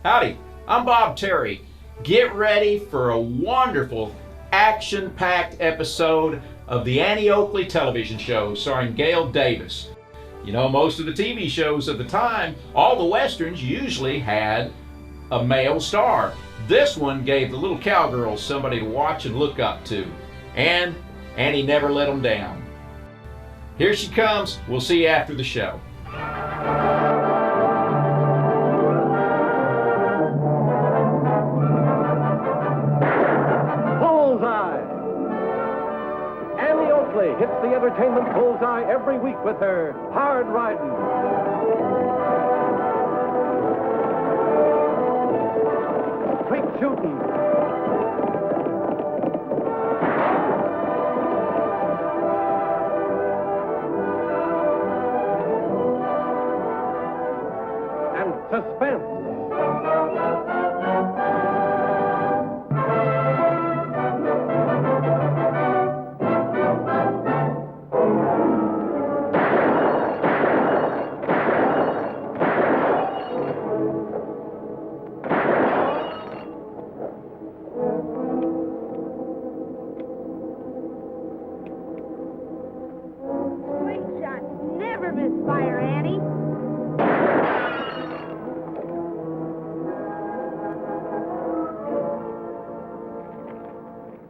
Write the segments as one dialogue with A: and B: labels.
A: Howdy, I'm Bob Terry. Get ready for a wonderful, action-packed episode of the Annie Oakley television show starring Gail Davis. You know, most of the TV shows of the time, all the westerns usually had a male star. This one gave the little cowgirls somebody to watch and look up to. And Annie never let them down. Here she comes. We'll see you after the show.
B: Hits the entertainment bullseye every week with her hard riding. Straight shooting. And suspense.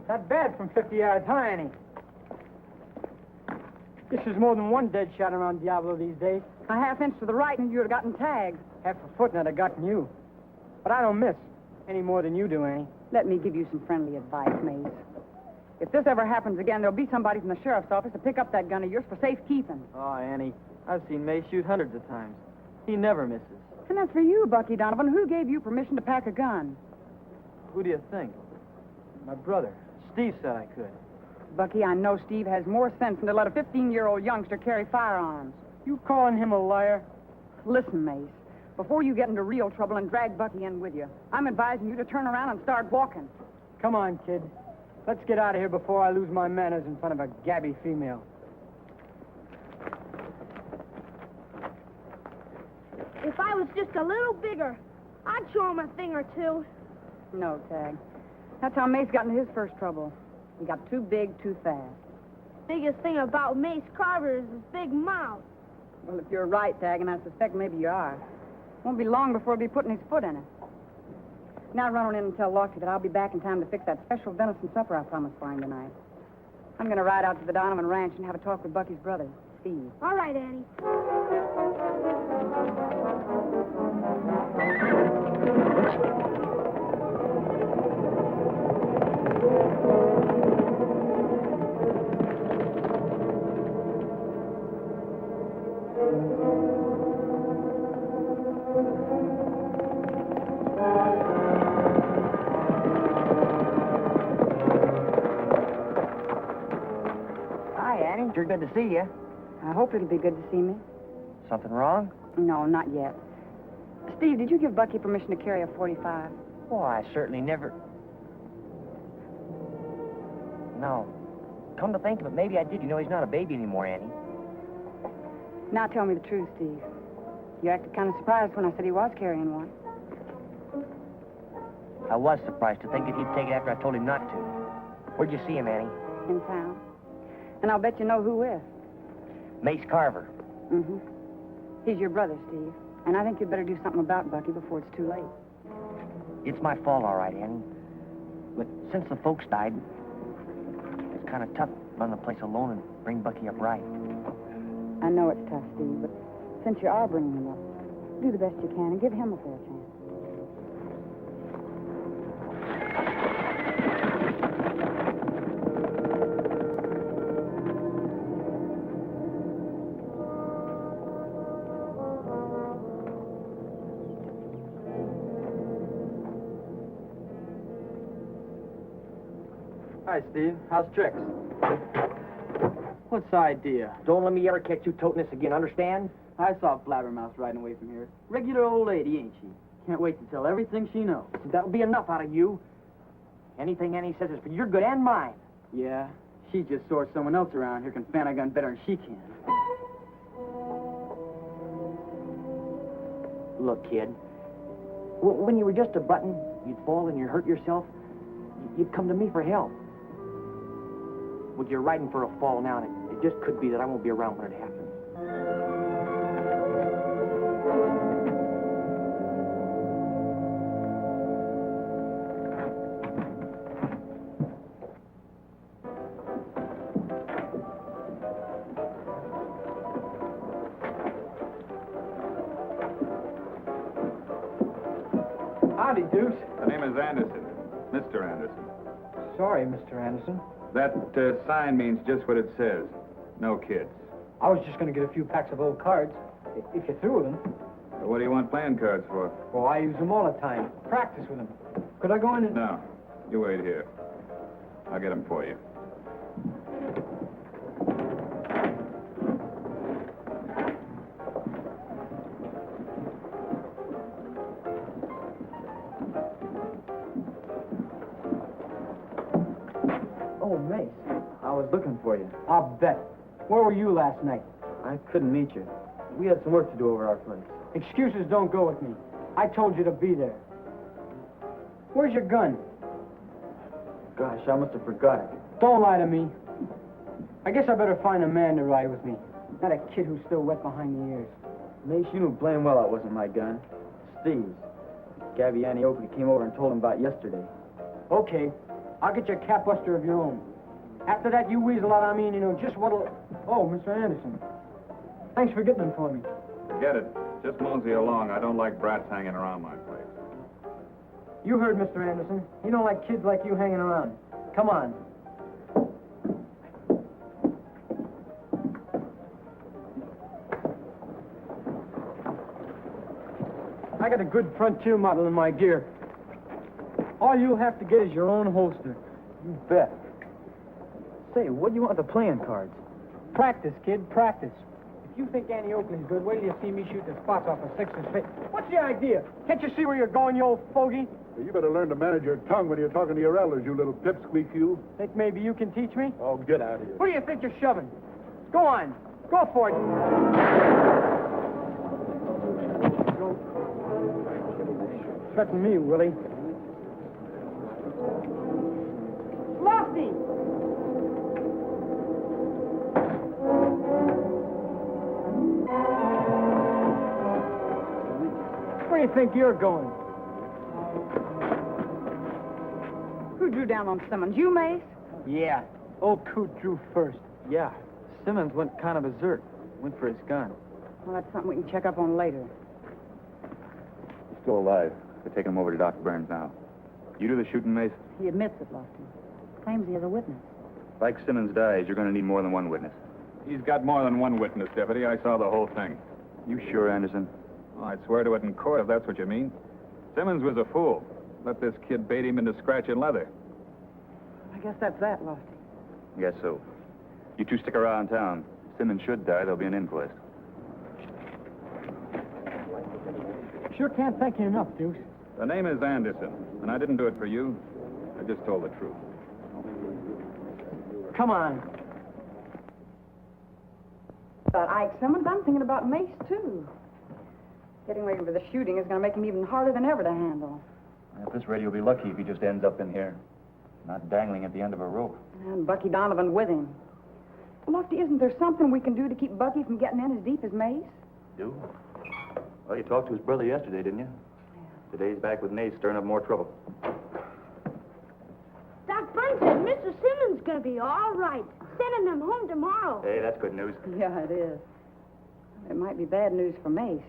C: Not bad from 50 yards, huh, Annie? This is more than one dead shot around Diablo these days.
D: A half inch to the right and you'd have gotten tagged.
C: Half a foot and I'd have gotten you. But I don't miss any more than you do, Annie.
D: Let me give you some friendly advice, Mace. If this ever happens again, there'll be somebody from the sheriff's office to pick up that gun of yours for safekeeping.
E: Oh, Annie, I've seen May shoot hundreds of times. He never misses.
D: And that's for you, Bucky Donovan. Who gave you permission to pack a gun?
E: Who do you think? My brother. Steve said I could.
D: Bucky, I know Steve has more sense than to let a 15-year-old youngster carry firearms.
C: You calling him a liar?
D: Listen, Mace, before you get into real trouble and drag Bucky in with you, I'm advising you to turn around and start walking.
C: Come on, kid. Let's get out of here before I lose my manners in front of a gabby female.
F: If I was just a little bigger, I'd show him a thing or two.
D: No, Tag. That's how Mace got into his first trouble. He got too big, too fast.
F: Biggest thing about Mace Carver is his big mouth.
D: Well, if you're right, Tag, and I suspect maybe you are, won't be long before he'll be putting his foot in it. Now run on in and tell Lofty that I'll be back in time to fix that special venison supper I promised for him tonight. I'm going to ride out to the Donovan Ranch and have a talk with Bucky's brother, Steve.
F: All right, Annie.
G: Sure good to see you.
D: I hope it'll be good to see me.
G: Something wrong?
D: No, not yet. Steve, did you give Bucky permission to carry a .45?
G: Oh, I certainly never... No. Come to think of it, maybe I did. You know, he's not a baby anymore, Annie.
D: Now tell me the truth, Steve. You acted kind of surprised when I said he was carrying one.
G: I was surprised to think that he'd take it after I told him not to. Where'd you see him, Annie?
D: In town. And I'll bet you know who with.
G: Mace Carver.
D: Mm-hmm. He's your brother, Steve. And I think you'd better do something about Bucky before it's too late.
G: It's my fault, all right, Annie. But since the folks died, it's kind of tough to run the place alone and bring Bucky up right.
D: I know it's tough, Steve, but since you are bringing him up, do the best you can and give him a fair chance.
E: Hi, Steve. How's tricks? What's the idea?
G: Don't let me ever catch you toting this again, understand?
E: I saw Blabbermouth riding away from here. Regular old lady, ain't she? Can't wait to tell everything she knows.
G: That'll be enough out of you. Anything Annie says is for your good and mine.
E: Yeah, she just saw someone else around here can fan a gun better than she can.
G: Look, kid, When you were just a button, you'd fall and you'd hurt yourself, you'd come to me for help. Well, you're riding for a fall now, and it just could be that I won't be around when it happens.
C: Howdy, Deuce.
H: The name is Anderson. Mr. Anderson.
C: Sorry, Mr. Anderson.
H: That sign means just what it says. No kids.
C: I was just going to get a few packs of old cards, if you're through with them.
H: So what do you want playing cards for?
C: Oh, I use them all the time. Practice with them. Could I go in and...
H: No. You wait here. I'll get them for you.
E: Oh, Mace, I was looking for you.
C: I'll bet. Where were you last night?
E: I couldn't meet you. We had some work to do over our place.
C: Excuses don't go with me. I told you to be there. Where's your gun?
E: Gosh, I must have forgot it.
C: Don't lie to me. I guess I better find a man to ride with me. Not a kid who's still wet behind the ears.
E: Mace, you knew blame well it wasn't my gun. Steve's. Gabby Annie Oakley came over and told him about yesterday.
C: Okay. I'll get you a cat buster of your own. After that, you weasel out on me and you know just what'll... Oh, Mr. Anderson. Thanks for getting them for me.
H: Forget it. Just mosey along. I don't like brats hanging around my place.
C: You heard, Mr. Anderson. You don't like kids like you hanging around. Come on. I got a good Frontier model in my gear. All you'll have to get is your own holster.
E: You bet. Say, what do you want with the playing cards?
C: Practice, kid, practice. If you think Annie Oakley's good, wait till you see me shoot the spots off a six and six. What's the idea? Can't you see where you're going, you old fogey?
I: Well, you better learn to manage your tongue when you're talking to your elders, you little pipsqueak, you.
C: Think maybe you can teach me?
I: Oh, get out of here.
C: What do you think you're shoving? Go on. Go for it. Threaten me, Willie.
F: Lofty!
C: Where do you think you're going?
D: Who drew down on Simmons? You, Mace?
C: Yeah. Old Coot drew first.
E: Yeah. Simmons went kind of berserk. Went for his gun.
D: Well, that's something we can check up on later.
H: He's still alive. They're taking him over to Dr. Burns now. You do the shooting, Mace?
D: He admits it, Lofty. Claims he has a witness.
H: If Ike Simmons dies, you're going to need more than one witness. He's got more than one witness, Deputy. I saw the whole thing. You sure, Anderson? Oh, I'd swear to it in court if that's what you mean. Simmons was a fool. Let this kid bait him into scratching leather.
D: I guess that's that, Lofty.
H: Guess so. You two stick around town. If Simmons should die, there'll be an inquest.
C: Sure can't thank you enough, Deuce.
H: The name is Anderson, and I didn't do it for you. I just told the truth.
C: Come on.
D: About Ike Simmons, I'm thinking about Mace, too. Getting away with the shooting is going to make him even harder than ever to handle.
J: At this rate, you'll be lucky if he just ends up in here. Not dangling at the end of a rope.
D: And Bucky Donovan with him. Lofty, isn't there something we can do to keep Bucky from getting in as deep as Mace?
J: Do? Well, you talked to his brother yesterday, didn't you? Yeah. Today he's back with Nate, stirring up more trouble.
F: Doc Burns said Mr. Simmons is going to be all right. Sending him home tomorrow.
J: Hey, that's good news.
D: Yeah, it is. It might be bad news for Mace.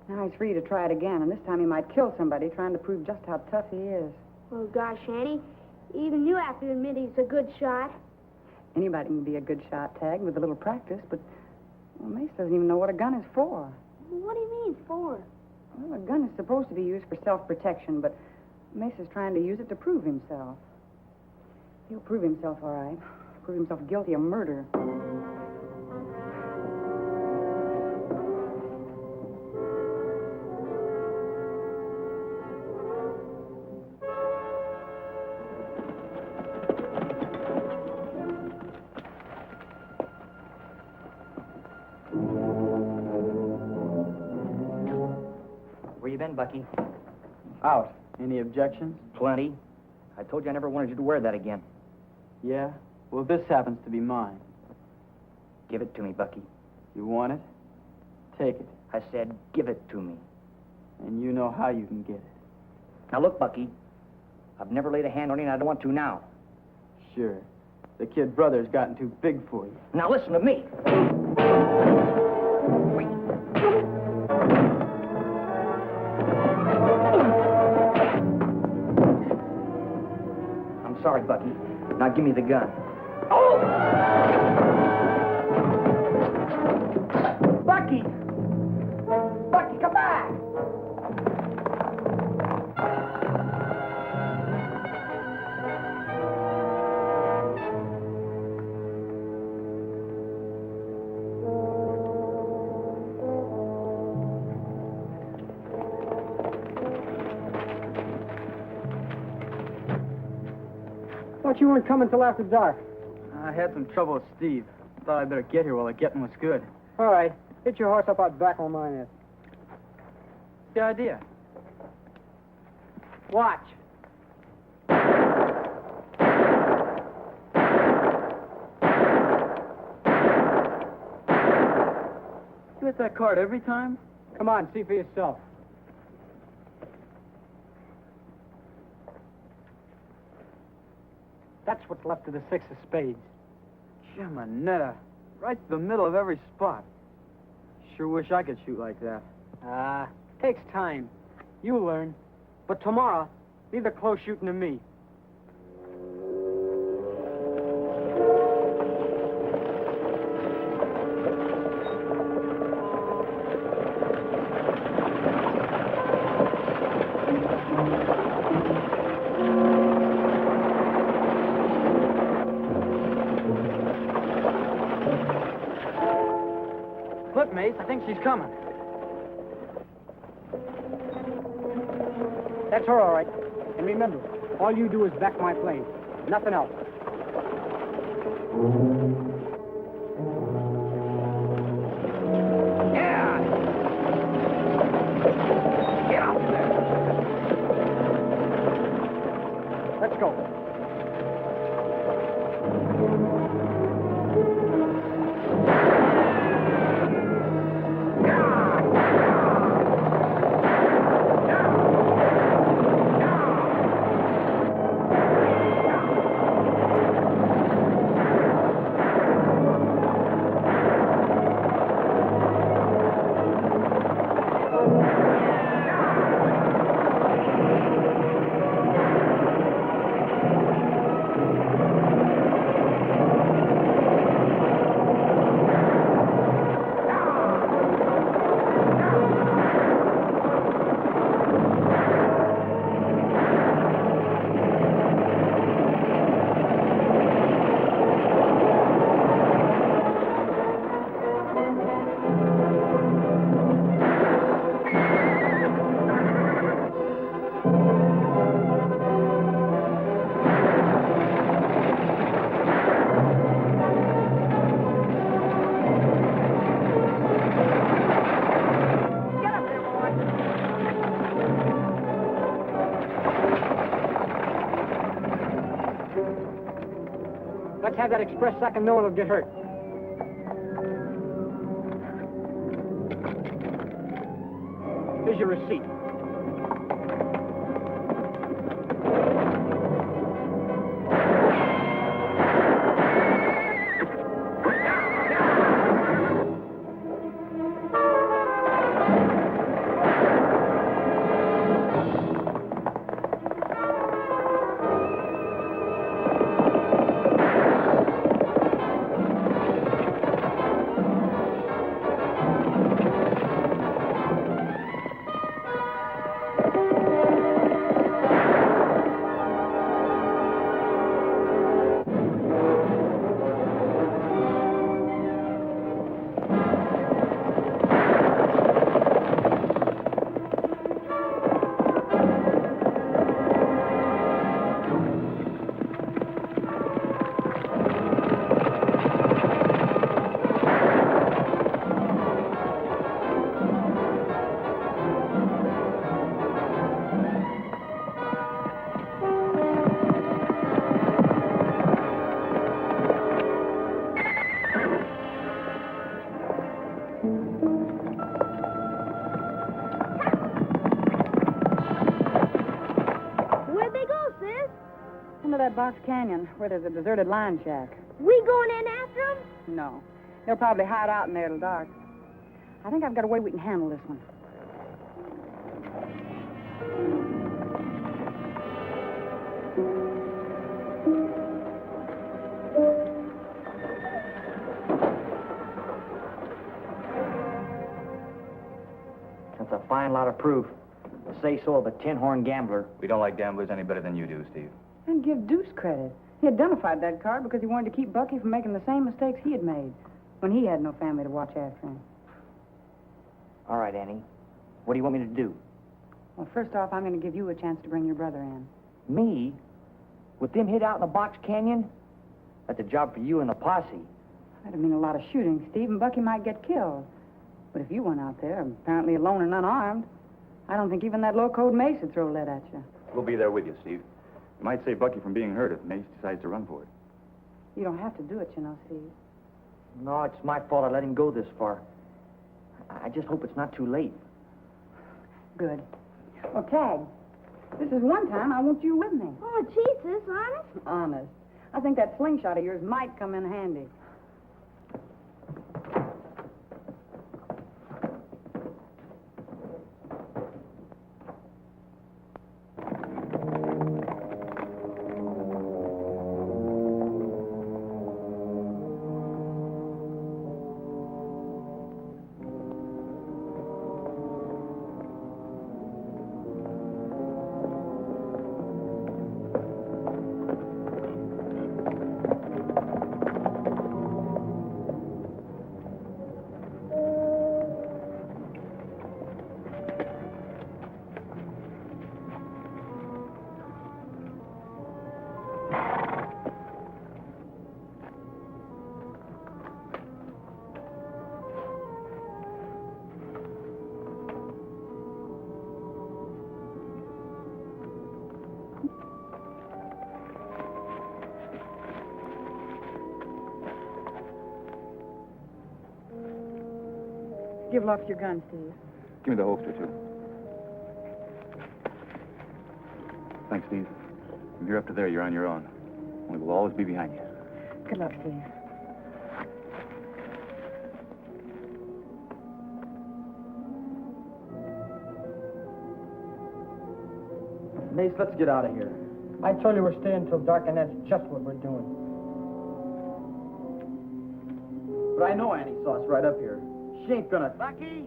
D: Now he's free to try it again, and this time he might kill somebody trying to prove just how tough he is.
F: Oh, gosh, Annie. Even you have to admit he's a good shot.
D: Anybody can be a good shot, Tag, with a little practice, but well, Mace doesn't even know what a gun is for.
F: What do you mean, for?
D: Well, a gun is supposed to be used for self-protection, but Mace is trying to use it to prove himself. He'll prove himself, all right. Prove himself guilty of murder.
G: Where you been, Bucky?
E: Out. Any objections?
G: Plenty. I told you I never wanted you to wear that again.
E: Yeah? Well, this happens to be mine.
G: Give it to me, Bucky.
E: You want it? Take it.
G: I said, give it to me.
E: And you know how you can get it.
G: Now look, Bucky. I've never laid a hand on you, and I don't want to now.
E: Sure. The kid brother's gotten too big for you.
G: Now listen to me. I'm sorry, Bucky. Now give me the gun. Oh! Bucky! Bucky, come back!
C: Thought you weren't coming till after dark.
E: I had some trouble with Steve. Thought I'd better get here while the getting was good.
C: All right. Hit your horse up out back where mine is.
E: The idea.
C: Watch.
E: You hit that card every time?
C: Come on, see for yourself. That's what's left of the 6 of spades.
E: Gemanetta. Right to the middle of every spot. Sure wish I could shoot like that.
C: Takes time. You'll learn. But tomorrow, leave the close shooting to me.
E: Flip, Mace. I think she's coming.
C: That's her, all right. And remember, all you do is back my plane. Nothing else.
G: Yeah! Get out there!
C: Let's go. Let's have that express second. No one will get hurt. Here's your receipt.
D: that box canyon where there's a deserted lion shack.
F: We going in after them?
D: No. They'll probably hide out in there till dark. I think I've got a way we can handle this one.
G: That's a fine lot of proof. The say-so of a tin-horn gambler.
J: We don't like gamblers any better than you do, Steve.
D: And give Deuce credit. He identified that card because he wanted to keep Bucky from making the same mistakes he had made when he had no family to watch after him.
G: All right, Annie. What do you want me to do?
D: Well, first off, I'm going to give you a chance to bring your brother in.
G: Me? With them hid out in the box canyon? That's a job for you and the posse.
D: That'd mean a lot of shooting, Steve, and Bucky might get killed. But if you went out there, apparently alone and unarmed, I don't think even that low-code Mace would throw lead at you.
J: We'll be there with you, Steve. You might save Bucky from being hurt if Mace decides to run for it.
D: You don't have to do it, you know, Steve.
G: No, it's my fault I let him go this far. I just hope it's not too late.
D: Good. Well, Tag, this is one time I want you with me.
F: Oh, Jesus, honest?
D: Honest. I think that slingshot of yours might come in handy. Give Lofty your gun, Steve.
H: Give me the holster, too. Thanks, Steve. From here up to there, you're on your own. We will always be behind you.
D: Good luck, Steve.
C: Mace, let's get out of here. I told you we're staying till dark, and that's just what we're doing.
E: But I know Annie saw us right up here. She ain't gonna...
G: Bucky?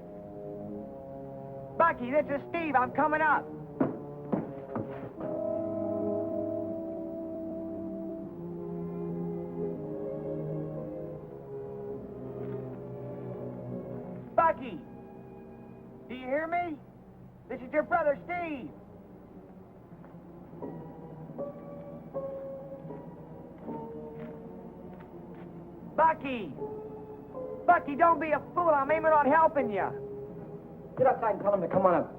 G: Bucky, this is Steve. I'm coming up. Bucky! Do you hear me? This is your brother, Steve. Bucky! Bucky, don't be a fool. I'm aiming on helping you.
C: Get outside and tell him to come on up.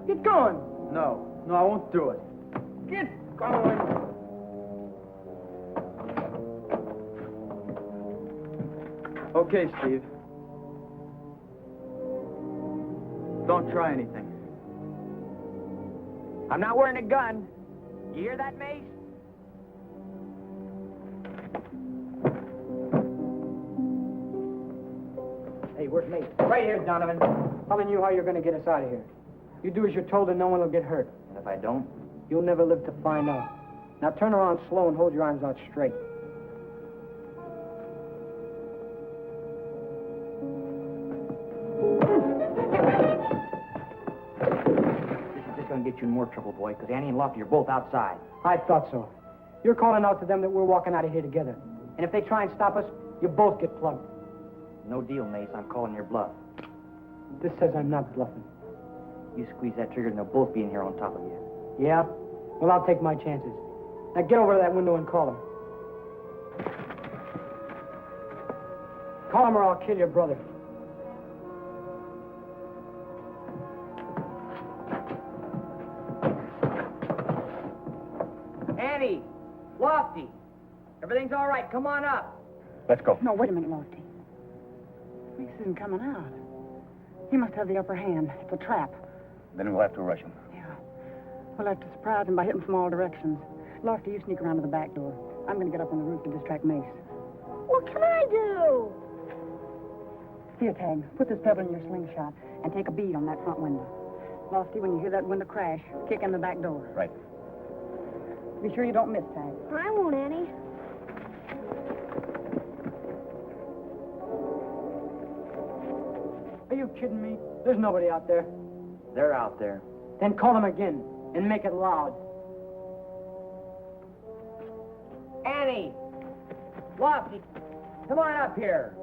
C: Get going.
E: No, I won't do it.
C: Get going.
E: Okay, Steve. Don't try anything.
G: I'm not wearing a gun. You hear that, Mace?
C: Hey, where's Mace? Right here, Donovan. Telling you how you're going to get us out of here. You do as you're told and no one will get hurt.
G: And if I don't?
C: You'll never live to find out. Now turn around slow and hold your arms out straight.
G: This is just going to get you in more trouble, boy, because Annie and Lofty are both outside.
C: I thought so. You're calling out to them that we're walking out of here together. And if they try and stop us, you both get plugged.
G: No deal, Mace. I'm calling your bluff.
C: This says I'm not bluffing.
G: You squeeze that trigger and they'll both be in here on top of you.
C: Yeah? Well, I'll take my chances. Now get over to that window and call him. Call him or I'll kill your brother.
G: Annie! Lofty! Everything's all right. Come on up.
H: Let's go.
D: No, wait a minute, Lofty. Mace isn't coming out. He must have the upper hand. It's a trap.
H: Then we'll have to rush him.
D: Yeah. We'll have to surprise him by hitting from all directions. Lofty, you sneak around to the back door. I'm going to get up on the roof to distract Mace.
F: What can I do?
D: Here, Tag, put this pebble in your slingshot and take a bead on that front window. Lofty, when you hear that window crash, kick in the back door.
J: Right.
D: Be sure you don't miss, Tag.
F: I won't, Annie.
C: Are you kidding me? There's nobody out there.
E: They're out there.
C: Then call them again and make it loud.
G: Annie! Lofty, come on up here.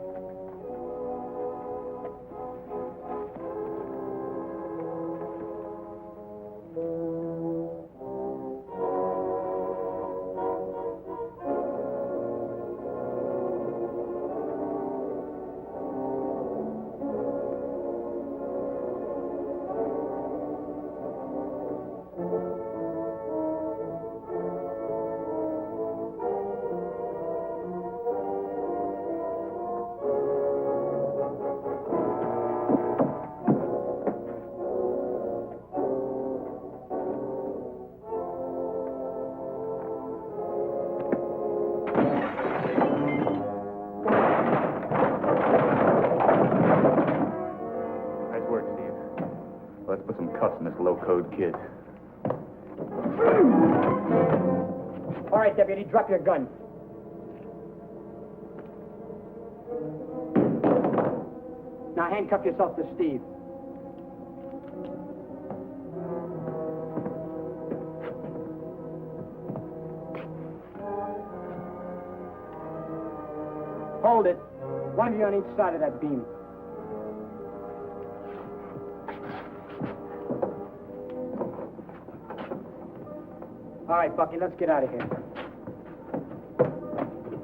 J: Let's put some cuffs in this low-code kid.
C: All right, deputy, drop your gun. Now handcuff yourself to Steve. Hold it. One of you on each side of that beam. All right, Bucky, let's get out of here.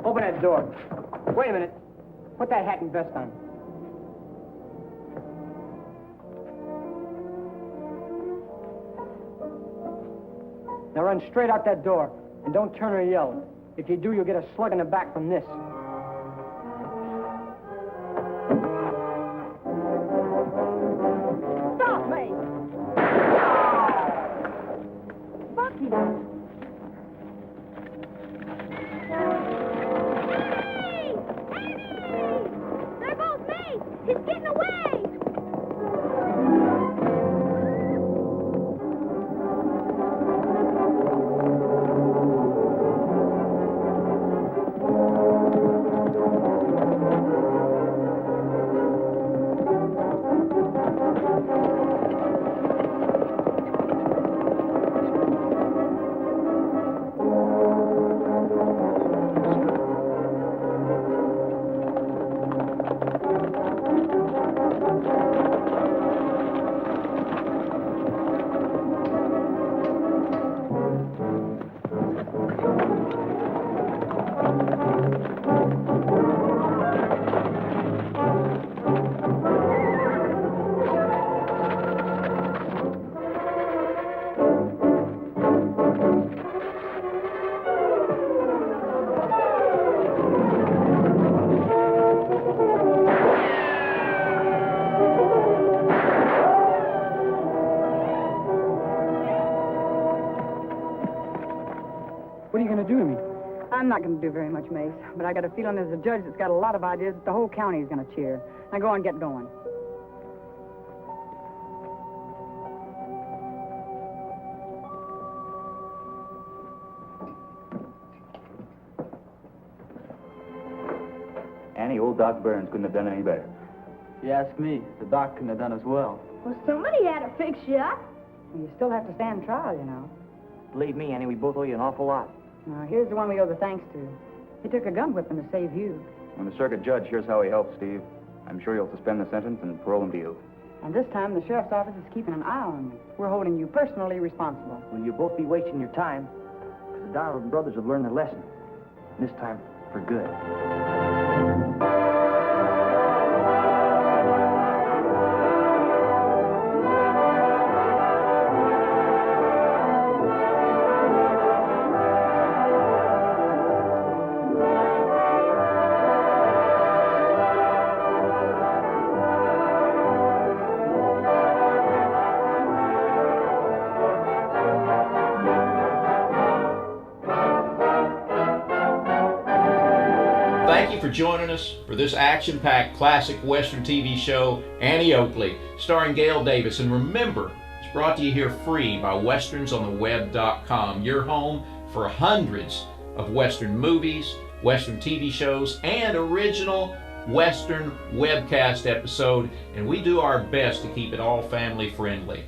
C: Open that door. Wait a minute. Put that hat and vest on. Now run straight out that door, and don't turn or yell. If you do, you'll get a slug in the back from this.
F: Stop me! Bucky! Hey! Annie! They're both me! He's getting away!
C: What are you going to do to me?
D: I'm not going to do very much, Mace, but I got a feeling there's a judge that's got a lot of ideas that the whole county is going to cheer. Now go on, get going.
J: Annie, old Doc Burns couldn't have done any better.
E: If you ask me, the doc couldn't have done as well.
F: Well, somebody had to fix you up.
D: You still have to stand trial, you know.
G: Believe me, Annie, we both owe you an awful lot.
D: Now, here's the one we owe the thanks to. He took a gun whipping to save you.
J: When the circuit judge hears how he helped Steve, I'm sure he'll suspend the sentence and parole him to you.
D: And this time, the sheriff's office is keeping an eye on you. We're holding you personally responsible.
G: Well, you'll both be wasting your time, because the Darwin brothers have learned their lesson. This time, for good.
A: joining us for this action-packed classic Western TV show, Annie Oakley, starring Gail Davis. And remember, it's brought to you here free by westernsontheweb.com, your home for hundreds of Western movies, Western TV shows, and original Western webcast episode, and we do our best to keep it all family friendly.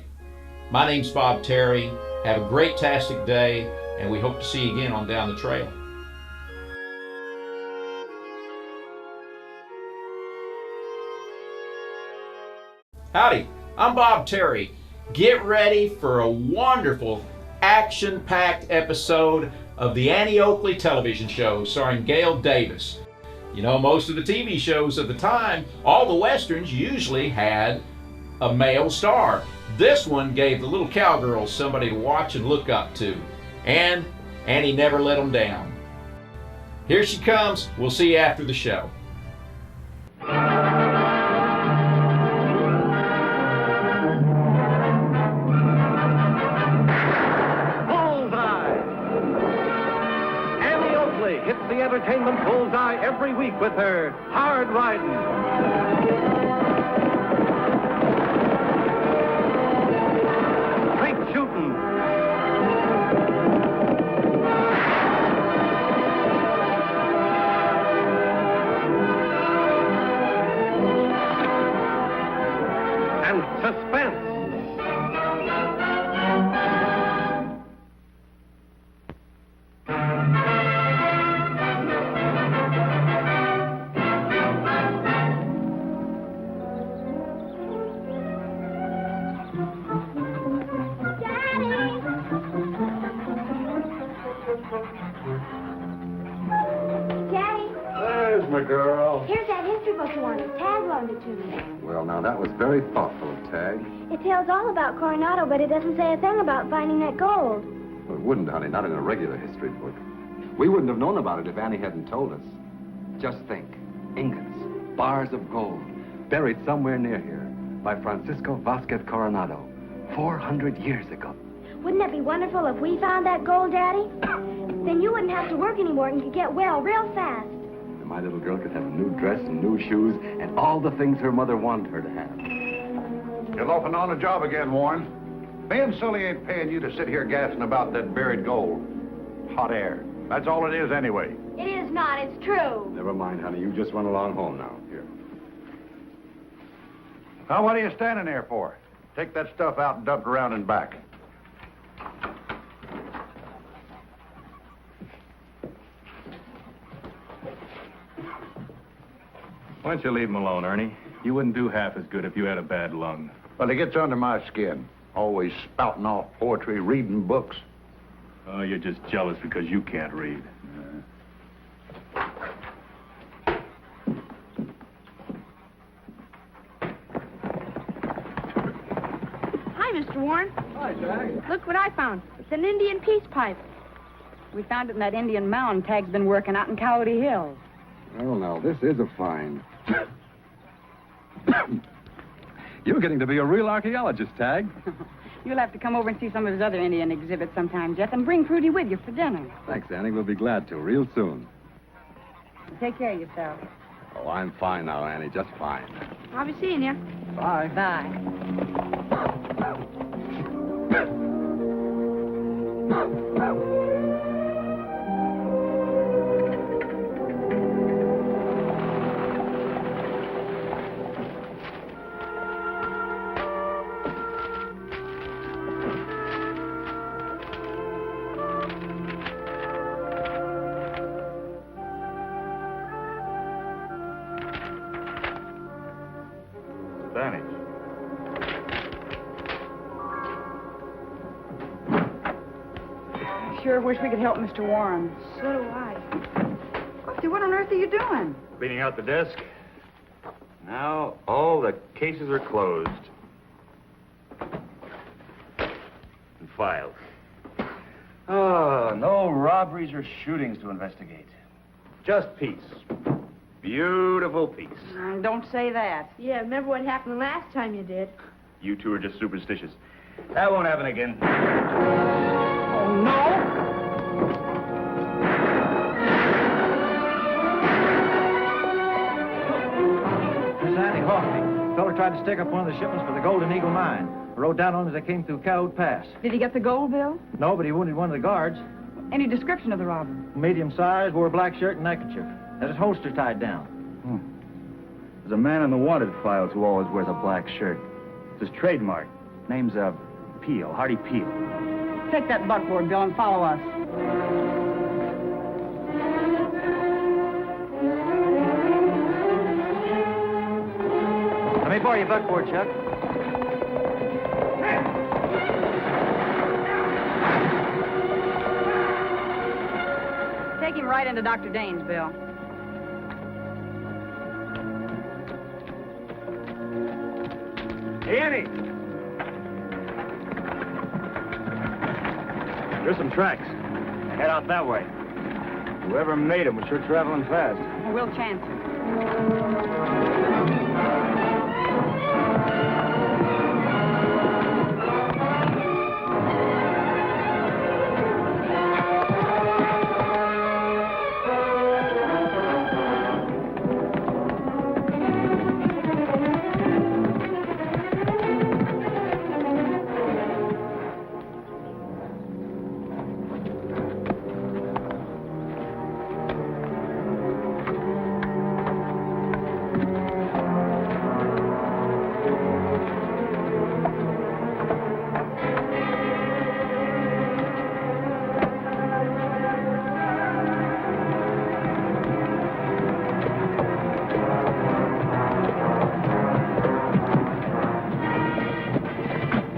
A: My name's Bob Terry. Have a great-tastic day, and we hope to see you again on Down the Trail. Howdy, I'm Bob Terry. Get ready for a wonderful, action-packed episode of the Annie Oakley television show starring Gail Davis. You know, most of the TV shows of the time, all the Westerns usually had a male star. This one gave the little cowgirls somebody to watch and look up to. And Annie never let them down. Here she comes. We'll see you after the show.
B: Hits the entertainment bullseye every week with her hard riding. Straight shooting. And suspense.
I: My girl.
F: Here's that history book you wanted. Tag loaned it to me.
I: Well, now, that was very thoughtful of Tag.
F: It tells all about Coronado, but it doesn't say a thing about finding that gold.
I: Well, it wouldn't, honey, not in a regular history book. We wouldn't have known about it if Annie hadn't told us. Just think. Ingots, bars of gold, buried somewhere near here by Francisco Vasquez Coronado 400 years ago.
F: Wouldn't that be wonderful if we found that gold, Daddy? Then you wouldn't have to work anymore and could get well real fast.
I: My little girl could have a new dress and new shoes and all the things her mother wanted her to have.
K: You're loafing on the job again, Warren. Me and Sully ain't paying you to sit here gassing about that buried gold. Hot air. That's all it is anyway.
F: It is not. It's true.
I: Never mind, honey. You just run along home now. Here.
K: Now, what are you standing there for? Take that stuff out and dump it around and back.
H: Why don't you leave him alone, Ernie? You wouldn't do half as good if you had a bad lung.
K: Well, it gets under my skin. Always spouting off poetry, reading books.
H: Oh, you're just jealous because you can't read.
D: Hi, Mr. Warren.
I: Hi, Tag.
D: Look what I found. It's an Indian peace pipe. We found it in that Indian mound Tag's been working out in Coyote Hills.
I: Well, now, this is a find. You're getting to be a real archaeologist, Tag.
D: You'll have to come over and see some of his other Indian exhibits sometime, Jeff, and bring Prudy with you for dinner.
I: Thanks, Annie. We'll be glad to, real soon.
D: Take care of yourself.
I: Oh, I'm fine now, Annie, just fine.
D: I'll be seeing you.
I: Bye.
D: Bye.
H: Spanish.
D: I sure wish we could help Mr. Warren. So do I. Oakley, what on earth are you doing?
J: Cleaning out the desk. Now, all the cases are closed. And filed. Oh, no robberies or shootings to investigate. Just peace. Beautiful peace.
D: Don't say that.
F: Yeah, remember what happened last time you did?
J: You two are just superstitious. That won't happen again.
D: Oh, no?
E: tried to stick up one of the shipments for the Golden Eagle mine. I rode down on him as I came through Coyote Pass.
D: Did he get the gold, Bill?
E: No, but he wounded one of the guards.
D: Any description of the robber?
E: Medium size, wore a black shirt and neckerchief. Had his holster tied down.
J: There's a man in the wanted files who always wears a black shirt. It's his trademark. Name's, Peel, Hardy Peel.
D: Take that buckboard, Bill, and follow us.
E: Let me borrow your buckboard, Chuck.
D: Take him right into Dr. Dane's, Bill.
J: Hey, Annie! There's some tracks. Head out that way. Whoever made them was sure traveling fast.
D: Well, we'll chance it.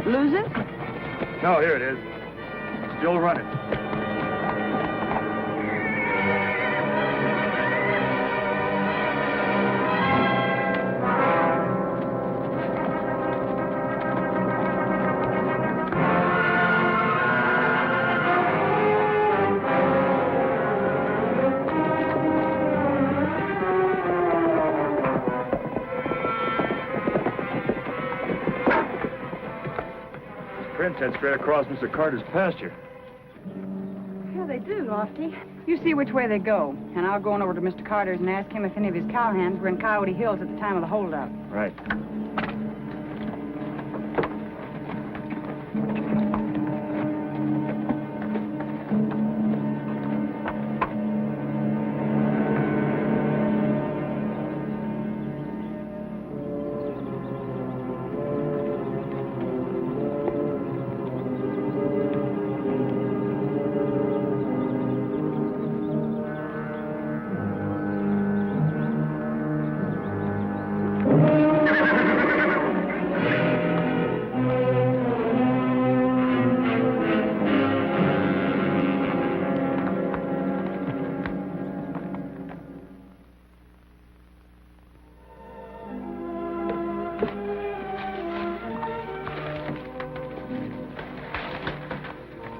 D: Lose it?
J: No, here it is. Still running. Prints head straight across Mr. Carter's pasture.
D: Yeah, they do, Lofty. You see which way they go, and I'll go on over to Mr. Carter's and ask him if any of his cowhands were in Coyote Hills at the time of the holdup.
J: Right.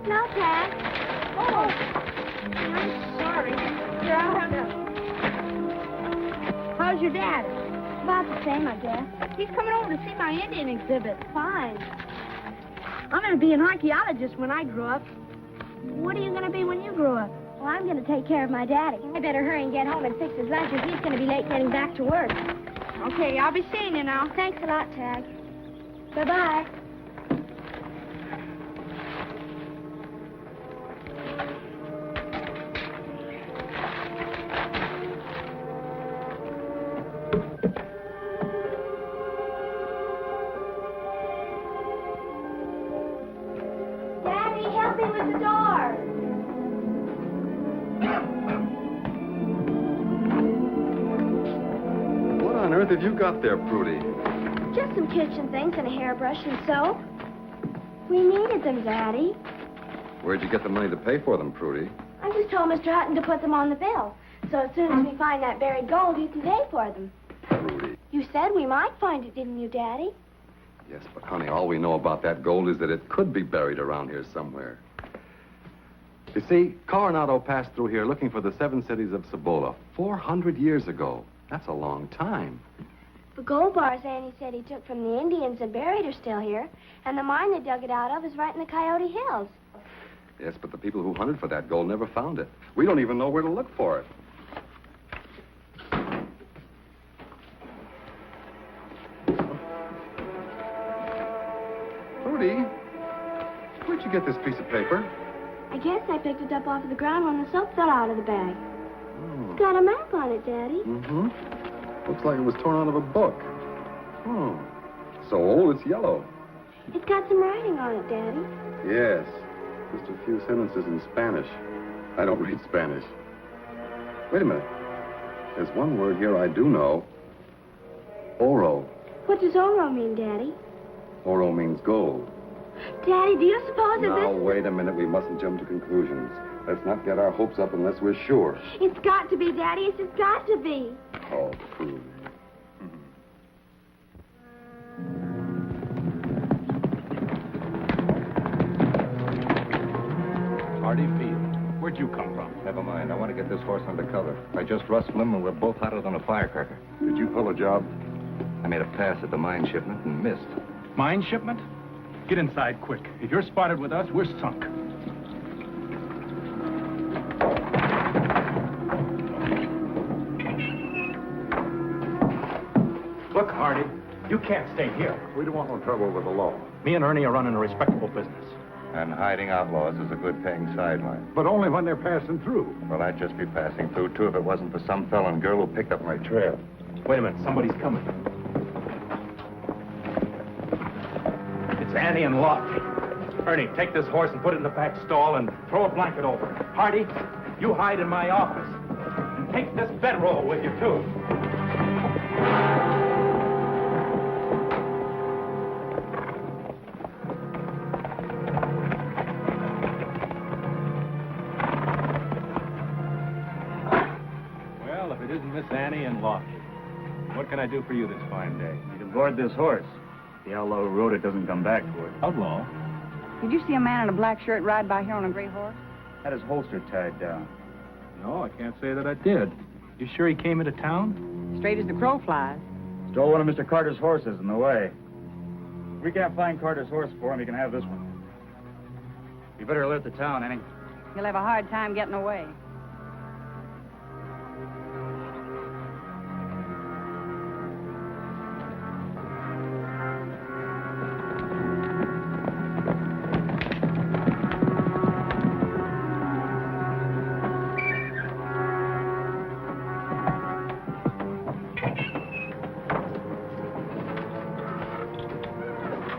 F: No, Dad. Oh, I'm sorry. How's your dad? About the same, I guess. He's coming over to see my Indian exhibit. Fine. I'm going to be an archaeologist when I grow up. What are you going to be when you grow up? Well, I'm going to take care of my daddy. I better hurry and get home and fix his lunch, or he's going to be late getting back to work. Okay, I'll be seeing you now. Thanks a lot, Tag. Bye-bye. Daddy, help me with the door.
I: What on earth have you got there, Prudy?
F: Just some kitchen things and a hairbrush and soap. We needed them, Daddy.
I: Where'd you get the money to pay for them, Prudy?
F: I just told Mr. Hutton to put them on the bill. So as soon as we find that buried gold, you can pay for them.
I: Prudy.
F: You said we might find it, didn't you, Daddy?
I: Yes, but honey, all we know about that gold is that it could be buried around here somewhere. You see, Coronado passed through here looking for the 7 cities of Cibola 400 years ago. That's a long time.
F: The gold bars Annie said he took from the Indians and buried are still here, and the mine they dug it out of is right in the Coyote Hills.
I: Yes, but the people who hunted for that gold never found it. We don't even know where to look for it. Where'd you get this piece of paper?
F: I guess I picked it up off of the ground when the soap fell out of the bag. It's got a map on it, Daddy.
I: Mm-hmm. Looks like it was torn out of a book. Oh. So old, it's yellow.
F: It's got some writing on it, Daddy.
I: Yes. Just a few sentences in Spanish. I don't read Spanish. Wait a minute. There's one word here I do know. Oro.
F: What does oro mean, Daddy?
I: Oro means gold.
F: Daddy, do you suppose that
I: Now,
F: this...
I: wait a minute. We mustn't jump to conclusions. Let's not get our hopes up unless we're sure.
F: It's got to be, Daddy. It's just got to be.
I: Oh, Prudy.
L: Hardy Field. Where'd you come from?
M: Never mind. I want to get this horse under cover. I just rustled him, and we're both hotter than a firecracker.
H: Did you pull a job?
M: I made a pass at the mine shipment and missed.
L: Mine shipment? Get inside quick. If you're spotted with us, we're sunk. Look, Hardy, you can't stay here.
H: We don't want no trouble with the law.
L: Me and Ernie are running a respectable business.
M: And hiding outlaws is a good paying sideline.
H: But only when they're passing through.
M: Well, I'd just be passing through, too, if it wasn't for some fella and girl who picked up my trail.
L: Wait a minute, somebody's coming. It's Annie and Lofty. Ernie, take this horse and put it in the back stall and throw a blanket over it. Hardy, you hide in my office. And take this bedroll with you, too. Well, if it isn't Miss Annie and Lofty, what can I do for you this fine day?
J: You can board this horse. The outlaw who rode it doesn't come back for it.
L: Outlaw?
D: Did you see a man in a black shirt ride by here on a gray horse?
J: Had his holster tied down.
L: No, I can't say that I did. You sure he came into town?
D: Straight as the crow flies.
J: Stole one of Mr. Carter's horses in the way. If we can't find Carter's horse for him, he can have this one. You better alert the town, Annie.
D: He'll have a hard time getting away.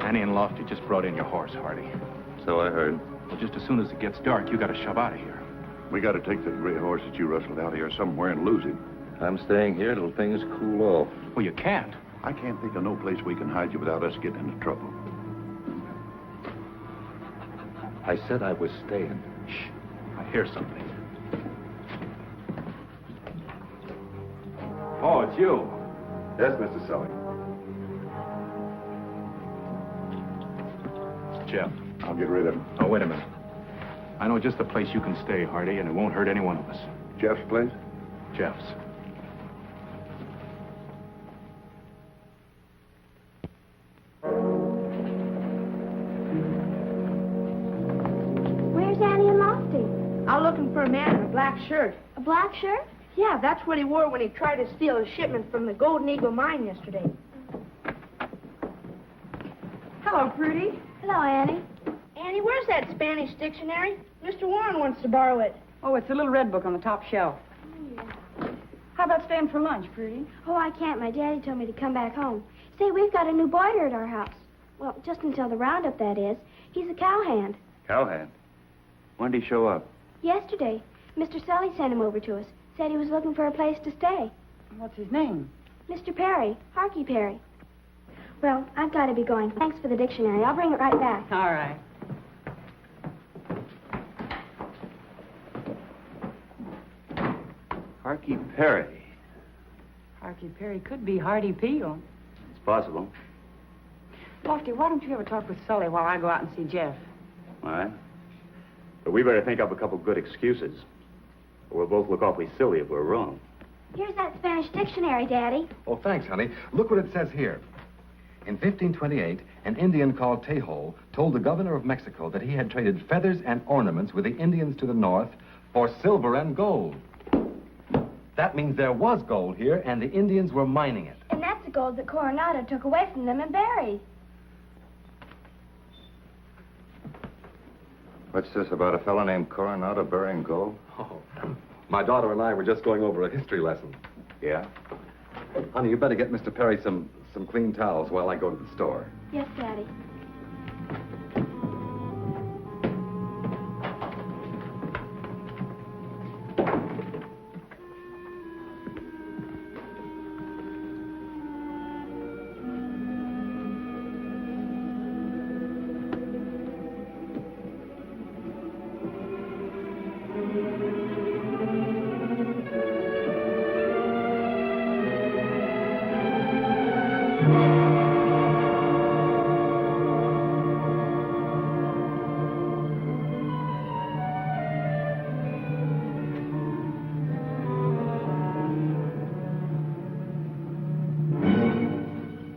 L: Annie and Lofty just brought in your horse, Hardy.
M: So I heard.
L: Well, just as soon as it gets dark, you gotta shove out of here.
K: We got to take that gray horse that you rustled out here somewhere and lose him.
M: I'm staying here till things cool off.
L: Well, you can't.
K: I can't think of no place we can hide you without us getting into trouble.
M: I said I was staying.
L: Shh. I hear something. Oh, it's you.
M: Yes, Mr. Sully.
L: Jeff.
K: I'll get rid of him.
L: Oh, wait a minute. I know just the place you can stay, Hardy, and it won't hurt any one of us.
K: Jeff's place?
L: Jeff's.
F: Where's Annie and Lofty?
N: I'm looking for a man in a black shirt.
F: A black shirt?
N: Yeah, that's what he wore when he tried to steal a shipment from the Golden Eagle mine yesterday.
D: Hello, Prudy.
F: Hello, Annie.
N: Annie, where's that Spanish dictionary? Mr. Warren wants to borrow it.
D: Oh, it's a little red book on the top shelf. How about staying for lunch, Prudy?
F: Oh, I can't. My daddy told me to come back home. Say, we've got a new boarder at our house. Well, just until the roundup, that is. He's a cowhand.
J: Cowhand? When did he show up?
F: Yesterday, Mr. Sully sent him over to us. Said he was looking for a place to stay.
D: What's his name?
F: Mr. Perry, Harkey Perry. Well, I've got to be going. Thanks for the dictionary. I'll bring it right back.
D: All right.
J: Harkey Perry.
D: Harkey Perry could be Hardy Peel.
J: It's possible.
D: Lofty, why don't you ever talk with Sully while I go out and see Jeff?
J: All right. But we better think up a couple good excuses. Or we'll both look awfully silly if we're wrong.
F: Here's that Spanish dictionary, Daddy.
I: Oh, thanks, honey. Look what it says here. In 1528, an Indian called Tejo told the governor of Mexico that he had traded feathers and ornaments with the Indians to the north for silver and gold. That means there was gold here, and the Indians were mining it.
F: And that's the gold that Coronado took away from them and buried.
M: What's this about a fellow named Coronado burying gold?
I: Oh, my daughter and I were just going over a history lesson.
M: Yeah?
I: Honey, you better get Mr. Perry some clean towels while I go to the store.
F: Yes, Daddy.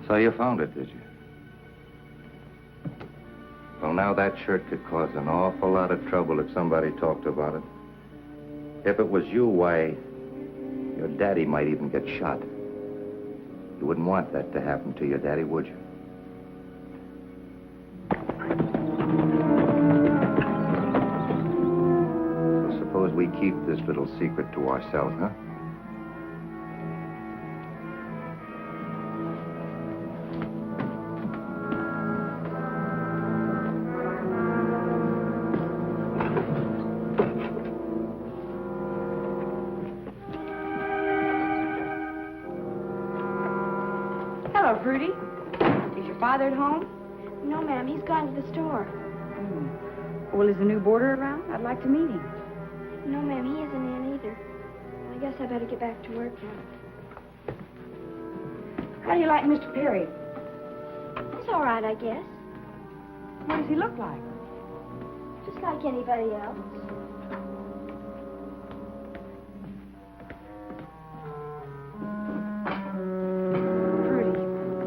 M: So you found it, did you? Well, now that shirt could cause an awful lot of trouble if somebody talked about it. If it was you, why, your daddy might even get shot. You wouldn't want that to happen to your daddy, would you? So suppose we keep this little secret to ourselves, huh?
D: Hello, Fruity. Is your father at home?
F: No, ma'am, he's gone to the store.
D: Well, is the new boarder around? I'd like to meet him.
F: No, ma'am, he isn't in either. I guess I better get back to work now.
D: How do you like Mr. Perry?
F: He's all right, I guess.
D: What does he look like?
F: Just like anybody else.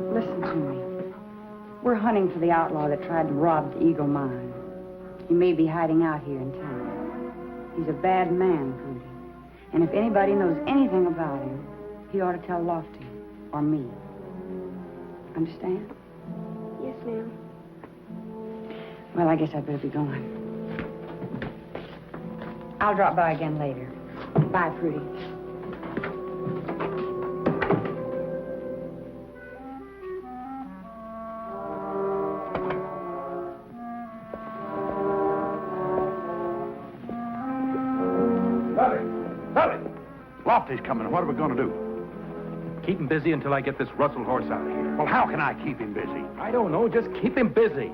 D: Listen to me. We're hunting for the outlaw that tried to rob the Eagle Mine. He may be hiding out here in town. He's a bad man, Fruity. And if anybody knows anything about him, he ought to tell Lofty or me. Understand?
F: Yes, ma'am.
D: Well, I guess I'd better be going. I'll drop by again later. Bye, Fruity.
K: Lofty's coming. What are we going to do?
L: Keep him busy until I get this Russell horse out of here.
K: Well, how can I keep him busy?
L: I don't know. Just keep him busy.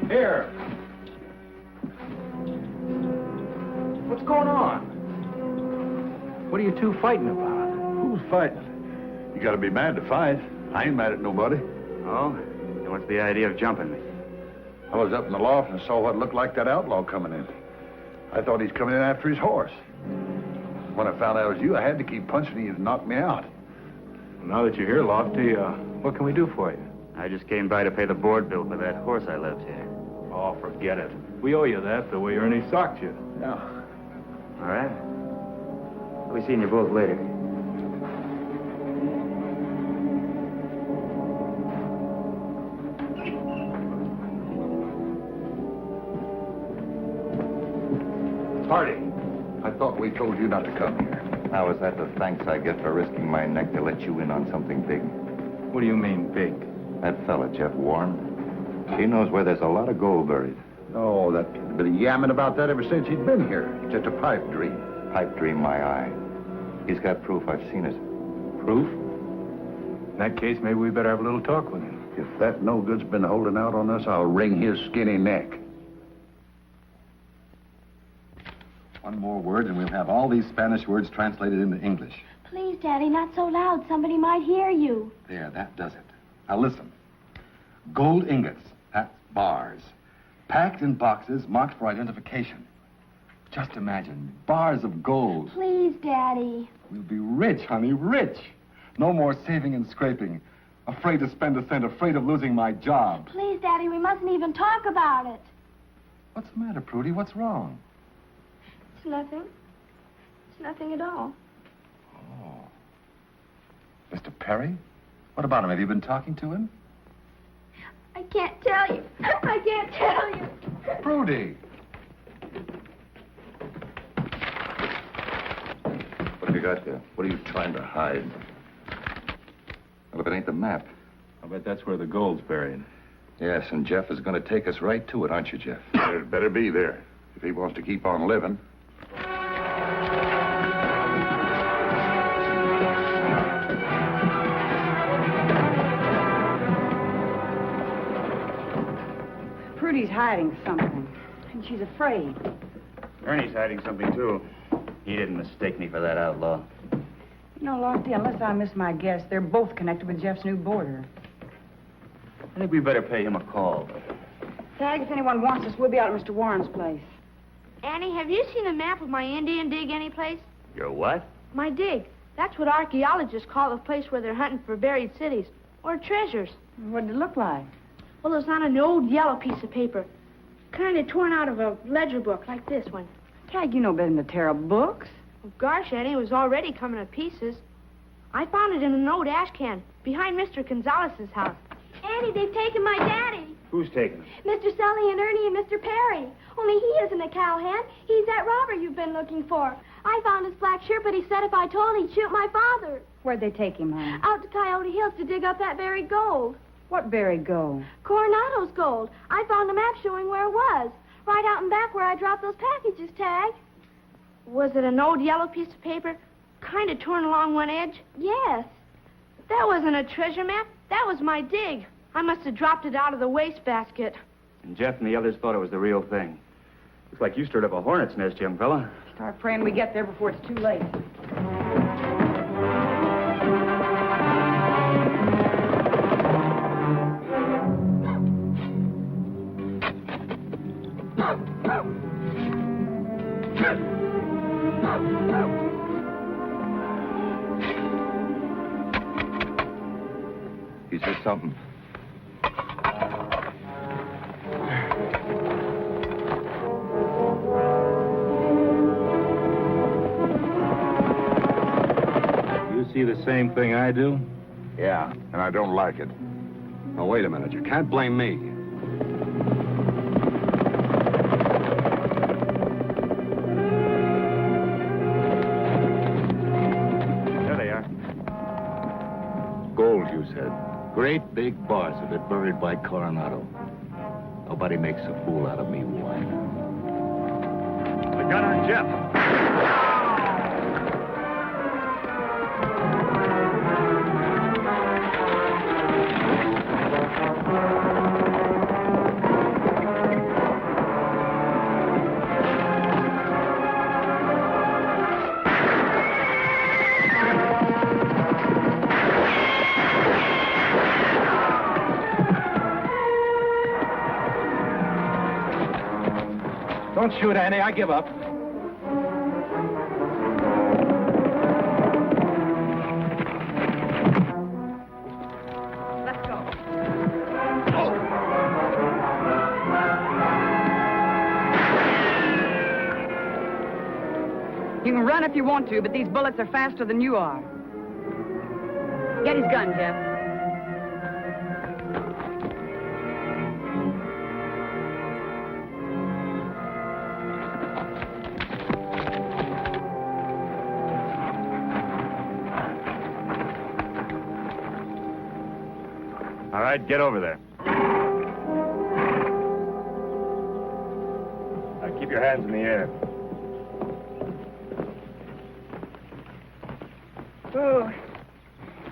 K: Here.
L: What's going on? What are you two fighting about?
K: Who's fighting? You got to be mad to fight. I ain't mad at nobody.
E: Oh? Then what's the idea of jumping me?
K: I was up in the loft and saw what looked like that outlaw coming in. I thought he's coming in after his horse. When I found out it was you, I had to keep punching you to knock me out.
L: Well, now that you're here, Lofty, what can we do for you?
E: I just came by to pay the board bill for that horse I left here.
L: Oh, forget it. We owe you that the way Ernie socked you.
K: Yeah.
E: All right. I'll be seeing you both later.
K: Hardy, I thought we told you not to come here.
M: Now, is that the thanks I get for risking my neck to let you in on something big?
L: What do you mean, big?
M: That fella, Jeff Warren, he knows where there's a lot of gold buried.
K: Oh, that kid's been yamming about that ever since he'd been here. It's just a pipe dream.
M: Pipe dream, my eye. He's got proof. I've seen it.
H: Proof? In that case, maybe we better have a little talk with him.
K: If that no-good's been holding out on us, I'll wring his skinny neck.
I: One more word, and we'll have all these Spanish words translated into English.
F: Please, Daddy, not so loud. Somebody might hear you.
I: There, that does it. Now listen. Gold ingots, that's bars. Packed in boxes marked for identification. Just imagine, bars of gold.
F: Please, Daddy.
I: We'll be rich, honey, rich. No more saving and scraping. Afraid to spend a cent, afraid of losing my job.
F: Please, Daddy, we mustn't even talk about it.
I: What's the matter, Prudy? What's wrong?
F: It's nothing. It's nothing at all.
I: Oh. Mr. Perry? What about him? Have you been talking to him?
F: I can't tell you. I can't tell you.
I: Prudy!
M: What have you got there? What are you trying to hide? Well, if it ain't the map.
H: I bet that's where the gold's buried.
M: Yes, and Jeff is going to take us right to it, aren't you, Jeff?
K: Better be there, if he wants to keep on living.
D: Prudy's hiding something, and she's afraid.
J: Ernie's hiding something, too. He didn't mistake me for that outlaw.
D: You know, Lofty, unless I miss my guess, they're both connected with Jeff's new boarder.
J: I think we better pay him a call.
D: Tag, if anyone wants us, we'll be out at Mr. Warren's place.
N: Annie, have you seen a map of my Indian dig anyplace?
J: Your what?
N: My dig. That's what archaeologists call the place where they're hunting for buried cities or treasures.
D: What did it look like?
N: Well, it's on an old yellow piece of paper. Kind of torn out of a ledger book like this one.
D: Tag, you know better than to tear up books.
N: Well, gosh, Annie, it was already coming to pieces. I found it in an old ash can behind Mr. Gonzalez's house.
F: Annie, they've taken my daddy.
J: Who's taking him?
F: Mr. Sully and Ernie and Mr. Perry. Only he isn't a cowhand. He's that robber you've been looking for. I found his black shirt, but he said if I told, he'd shoot my father.
D: Where'd they take him, honey?
F: Out to Coyote Hills to dig up that buried gold.
D: What buried gold?
F: Coronado's gold. I found a map showing where it was. Right out in back where I dropped those packages, Tag.
N: Was it an old yellow piece of paper? Kind of torn along one edge?
F: Yes.
N: That wasn't a treasure map. That was my dig. I must have dropped it out of the wastebasket.
J: And Jeff and the others thought it was the real thing. Looks like you stirred up a hornet's nest, young fella.
D: Start praying we get there before it's too late.
M: He said something.
H: You see the same thing I do?
K: Yeah, and I don't like it.
I: Now, wait a minute. You can't blame me.
J: There they are.
M: Gold, you said. Great big bars of it buried by Coronado. Nobody makes a fool out of me, White.
J: The gun on Jeff.
L: Don't shoot, Annie. I give up.
D: Let's go. You can run if you want to, but these bullets are faster than you are. Get his gun, Jeff.
J: All right, get over there. hands in the air.
N: Oh.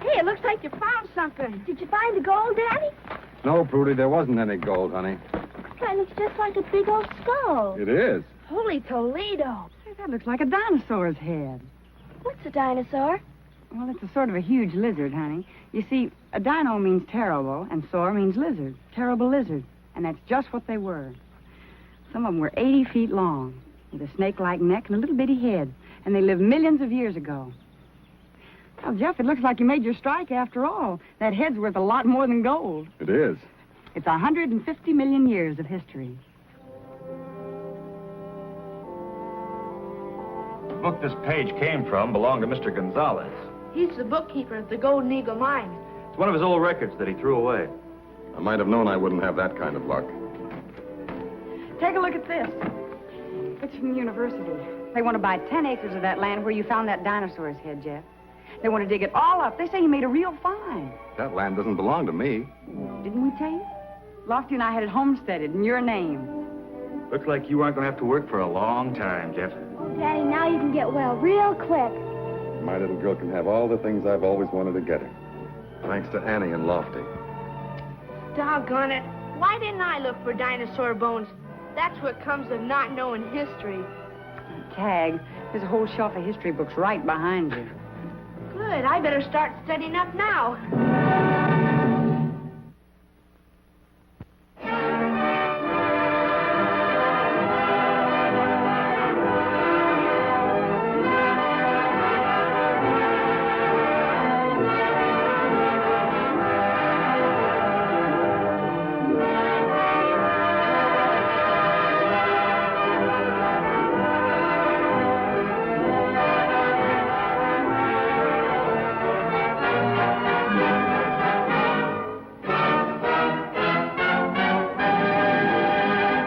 N: Hey, it looks like you found something.
F: Did you find the gold, Daddy?
I: No, Prudy, there wasn't any gold, honey.
F: That looks just like a big old skull.
I: It is.
N: Holy Toledo.
D: That looks like a dinosaur's head.
F: What's a dinosaur?
D: Well, it's a sort of a huge lizard, honey. You see, a dino means terrible, and saur means lizard. Terrible lizard. And that's just what they were. Some of them were 80 feet long, with a snake-like neck and a little bitty head. And they lived millions of years ago. Well, Jeff, it looks like you made your strike after all. That head's worth a lot more than gold.
I: It is.
D: It's 150 million years of history.
J: The book this page came from belonged to Mr. Gonzalez.
N: He's the bookkeeper at the Golden Eagle Mine.
J: It's one of his old records that he threw away.
I: I might have known I wouldn't have that kind of luck.
D: Take a look at this. It's from the university. They want to buy 10 acres of that land where you found that dinosaur's head, Jeff. They want to dig it all up. They say you made a real find.
I: That land doesn't belong to me.
D: Didn't we tell you? Lofty and I had it homesteaded in your name.
J: Looks like you aren't going to have to work for a long time, Jeff.
F: Oh, Daddy, now you can get well real quick.
I: My little girl can have all the things I've always wanted to get her. Thanks to Annie and Lofty.
N: Doggone it. Why didn't I look for dinosaur bones? That's what comes of not knowing history.
D: Tag, there's a whole shelf of history books right behind you.
N: Good. I better start studying up now.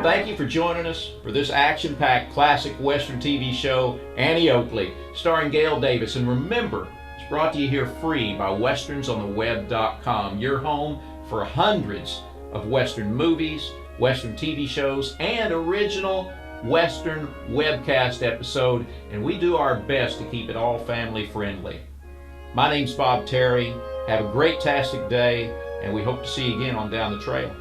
A: Thank you for joining us for this action-packed classic Western TV show, Annie Oakley, starring Gail Davis. And remember, it's brought to you here free by westernsontheweb.com, your home for hundreds of Western movies, Western TV shows, and original Western webcast episode. And we do our best to keep it all family friendly. My name's Bob Terry. Have a great-tastic day, and we hope to see you again on Down the Trail.